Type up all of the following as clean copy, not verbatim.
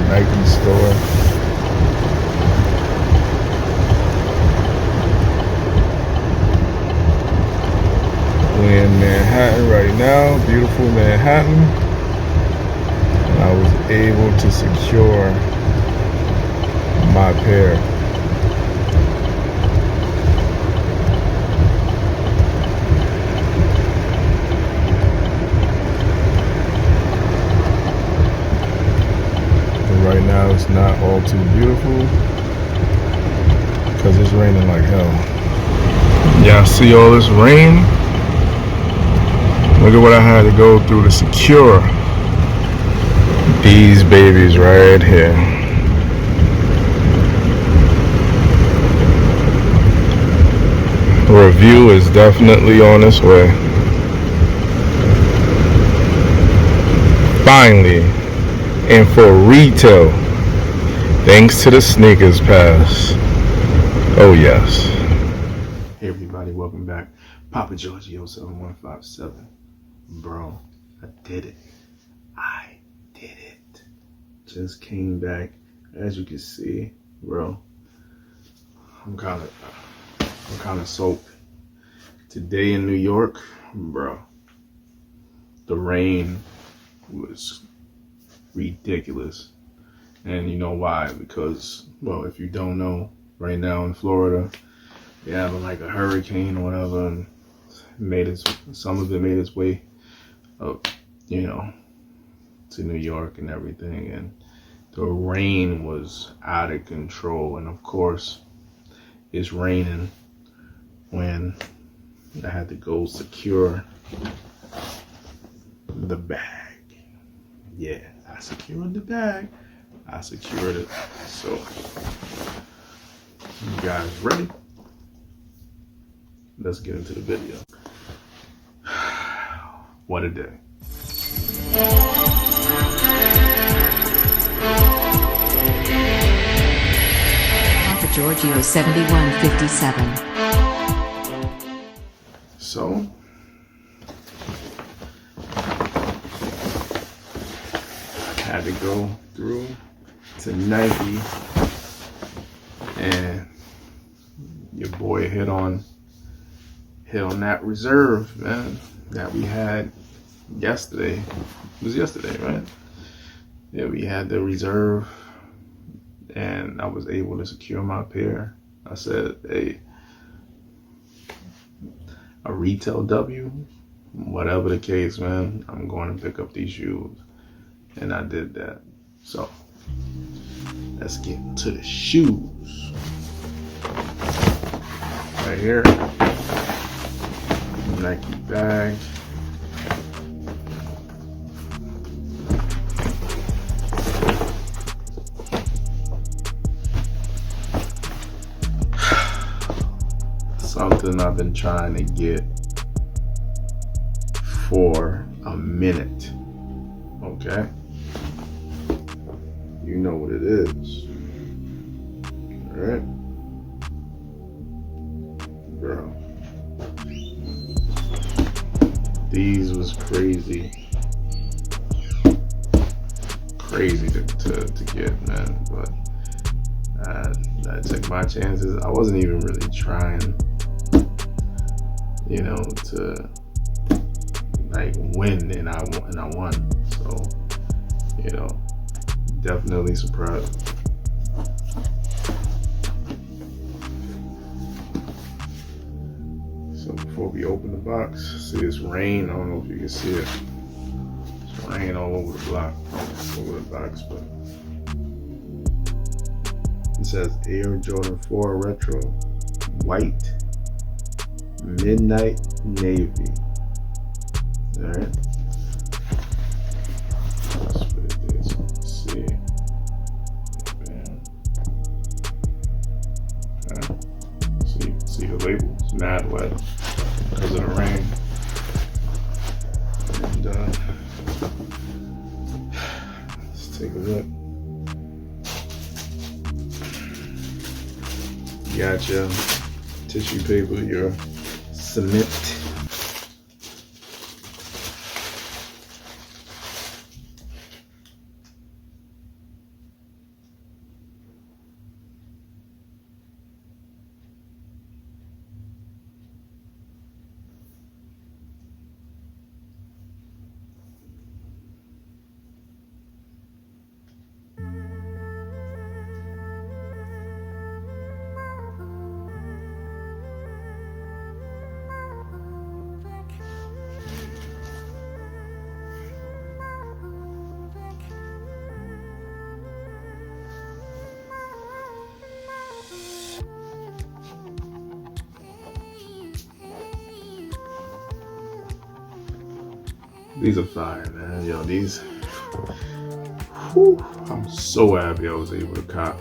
Nike store. We're in Manhattan right now, beautiful Manhattan. And I was able to secure my pair. Right now it's not all too beautiful because it's raining like hell. Y'all see all this rain? Look at what I had to go through to secure these babies right here. Review is definitely on its way. Finally, and for retail, thanks to the Sneakers Pass. Oh yes. Hey everybody, welcome back. Papa Giorgio 7157. Bro, I did it. Just came back. As you can see, bro, I'm kind of soaked. Today in New York, bro, the rain was ridiculous. And you know why? Because, well, if you don't know, right now in Florida, they having like a hurricane or whatever, and some of it made its way up, to New York and everything, and the rain was out of control. And of course, it's raining when I had to go secure the bag. Yeah, I secured the bag. I secured it. So, you guys ready? Let's get into the video. What a day. Papa Giorgio 7157. So, I had to go through to Nike, and your boy hit on that reserve, man, that we had yesterday. It was yesterday, right? Yeah, we had the reserve, and I was able to secure my pair. I said, hey, a retail W, whatever the case, man, I'm going to pick up these shoes. And I did that. So, let's get into the shoes. Right here, Nike bag. Something I've been trying to get for a minute. Okay? You know what it is. Alright? Bro. These was crazy. Crazy to get, man. But I took my chances. I wasn't even really trying, to like win, and I won. So, definitely surprised. So before we open the box, see it's rain. I don't know if you can see it. It's rain all over the block, over the box, but it says Air Jordan 4 Retro, white, midnight navy. All right. Let's put it there so you can see. Bam. Okay. So you can see the label. It's mad wet because of the rain. And let's take a look. You got your tissue paper, your cement. These are fire, man. Yo, these. Whew, I'm so happy I was able to cop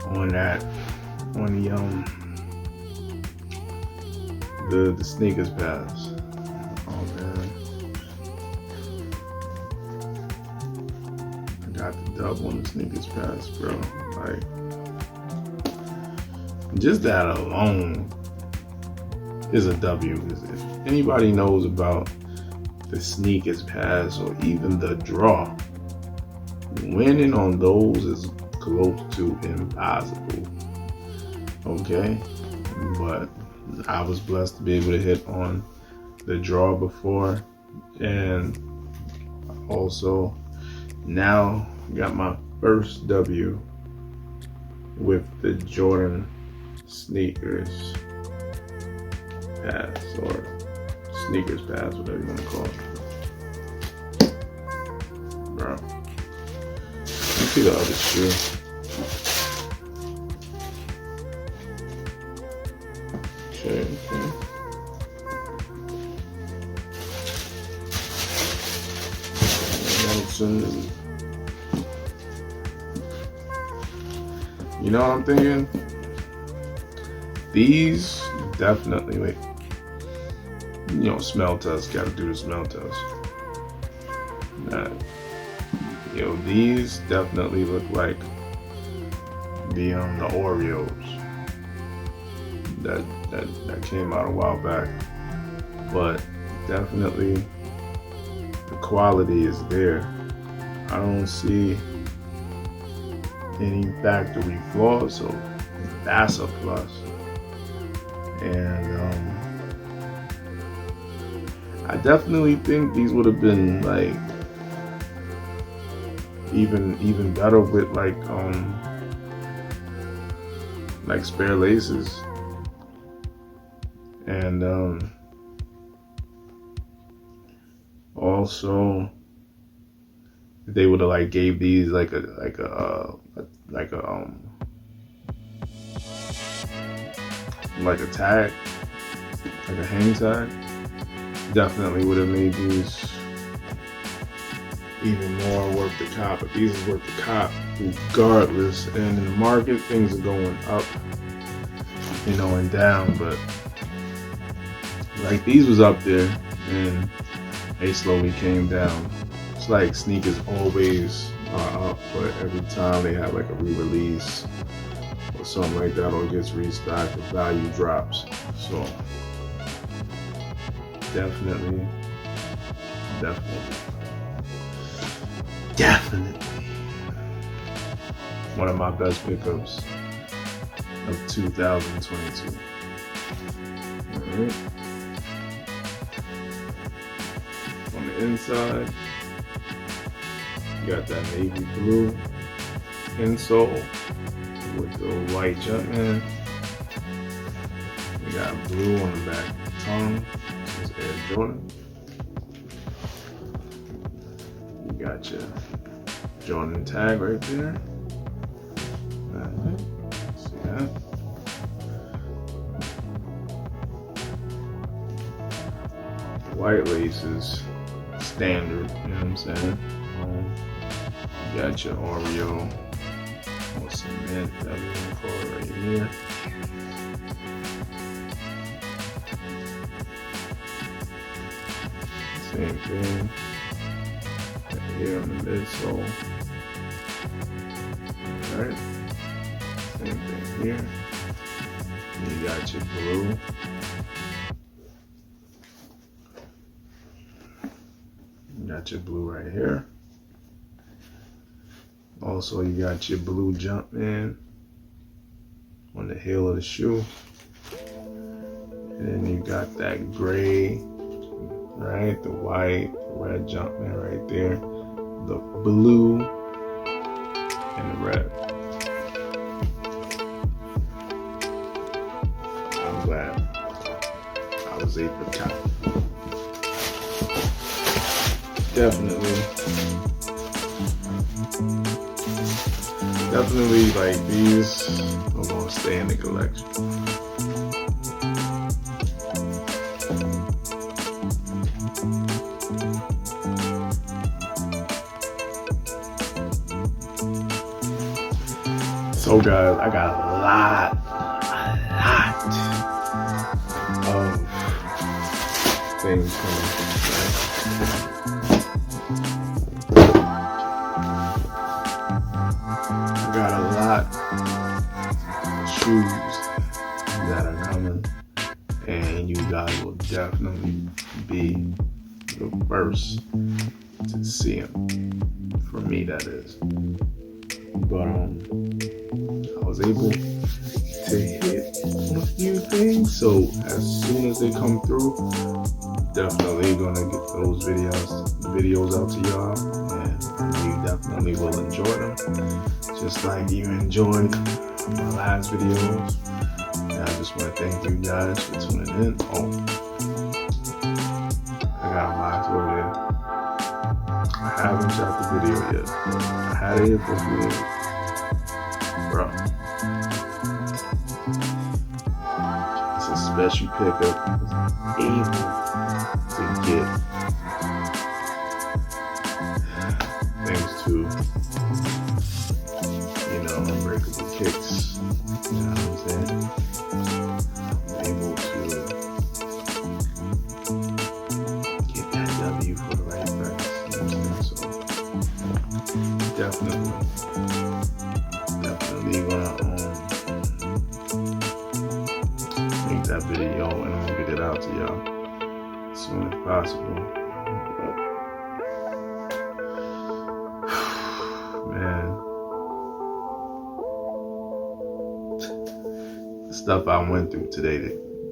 on that, on the sneakers pass. Oh man, I got the dub on the sneakers pass, bro. Like, just that alone is a W. Because if anybody knows about the sneakers pass or even the draw, winning on those is close to impossible. Okay, but I was blessed to be able to hit on the draw before, and also now got my first W with the Jordan sneakers pass, or sneakers pass, whatever you want to call it. Bro, let's see the other shoe. Okay. Nelson. You know what I'm thinking? These definitely, like, you know, smell test. Got to do the smell test. These definitely look like the Oreos that came out a while back, but definitely the quality is there. I don't see any factory flaws, so that's a plus. And I definitely think these would have been like even better with like spare laces. And also they would have like gave these like a tag, like a hang tag. Definitely would have made these even more worth the cop. But these is worth the cop regardless. And in the market, things are going up, you know, and down. But like these was up there and they slowly came down. It's like sneakers always are up, but every time they have like a re-release or something like that, or it gets restocked, the value drops. So definitely one of my best pickups of 2022. All right. On the inside, you got that navy blue insole with the white Jumpman. You got blue on the back tongue. This is Air Jordan. You got your Jordan tag right there. See that? White laces, standard, you know what I'm saying? You got your Oreo or cement, whatever you want to call it, right here. Same thing. Right here on the midsole. Alright. Same thing here. And you got your blue. You got your blue right here. Also, you got your blue Jumpman on the heel of the shoe. And then you got that gray, right? The white, the red Jumpman right there. The blue and the red. I'm glad I was able to cop. Definitely, like, these are gonna stay in the collection. So guys, I got a lot of things coming. I got a lot of shoes that are coming, and you guys will definitely be the first to see them. For me, that is. But I was able to hit a few things, so as soon as they come through, definitely gonna get those videos out to y'all, and you definitely will enjoy them, just like you enjoyed my last videos. And I just want to thank you guys for tuning in. Oh, I got a box over there. I haven't shot the video yet, but I had it for a few days. Bro, it's a special pickup. I was able to get thanks to, Unbreakable Kicks. You know what I'm saying? I'm able to get that W for the right price. You know what I'm saying? So definitely gonna make that video and I'm gonna get it out to y'all as soon as possible. But, man, the stuff I went through today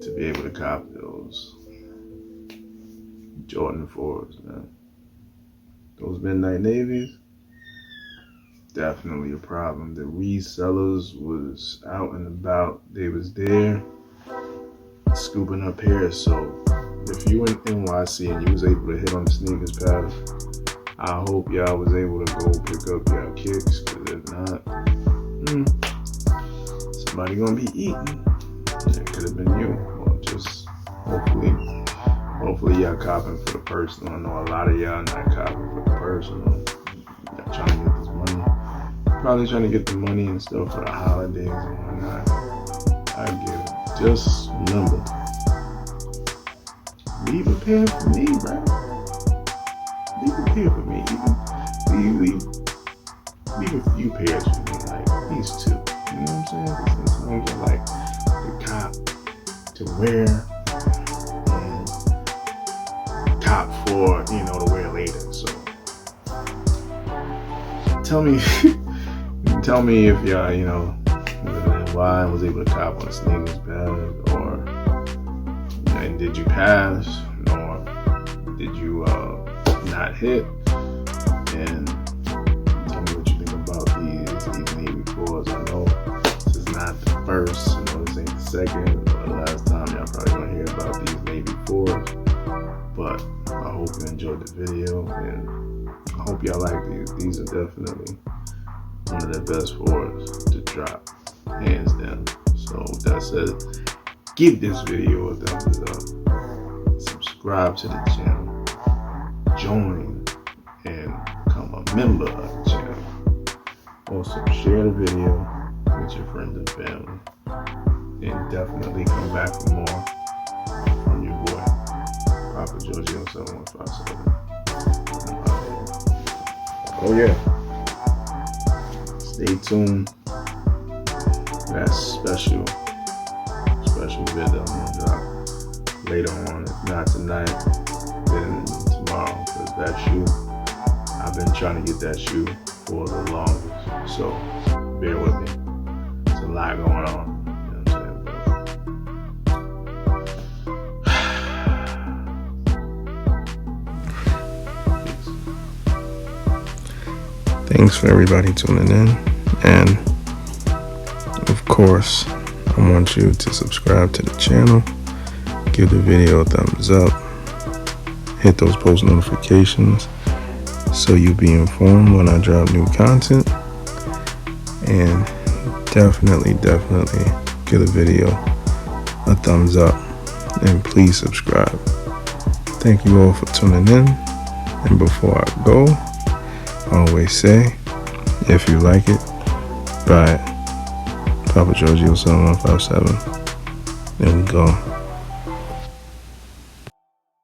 to be able to cop those Jordan 4s, man. Those Midnight Navies, definitely a problem. The resellers was out and about. They was there scooping up pairs. So if you in NYC and you was able to hit on the sneakers path, I hope y'all was able to go pick up y'all kicks, because if not, somebody gonna be eating. It could have been you. Or just hopefully y'all copping for the personal. I know a lot of y'all not copping for the personal. Y'all trying to get this money. Probably trying to get the money and stuff for the holidays and whatnot. I get it. Just remember, be prepared for me, bro. Be prepared for me. Leave a few pairs for me, like these two. You know what I'm saying? These ones are like the cop to wear and cop for, to wear later. So tell me if y'all, why I was able to cop on the sneakers bag, or and did you pass, or did you not hit? And tell me what you think about these Navy 4s. I know this is not the first, this ain't the second or the last time y'all probably gonna hear about these Navy 4s, but I hope you enjoyed the video, and I hope y'all like these. These are definitely one of the best 4s to drop, hands down. So with that said, give this video a thumbs up, subscribe to the channel, join and become a member of the channel. Also share the video with your friends and family, and definitely come back for more from your boy, Papa Giorgio 7157. Oh yeah. Stay tuned for that special video I'm gonna drop later on. If not tonight, then tomorrow. Because that shoe, I've been trying to get that shoe for the longest. So bear with me. There's a lot going on. You know what I'm saying? Thanks for everybody tuning in, and of course I want you to subscribe to the channel, give the video a thumbs up, hit those post notifications so you'll be informed when I drop new content, and definitely give the video a thumbs up, and please subscribe. Thank you all for tuning in, and before I go, I always say, if you like it, buy it. Papa Giorgio 7157. There we go.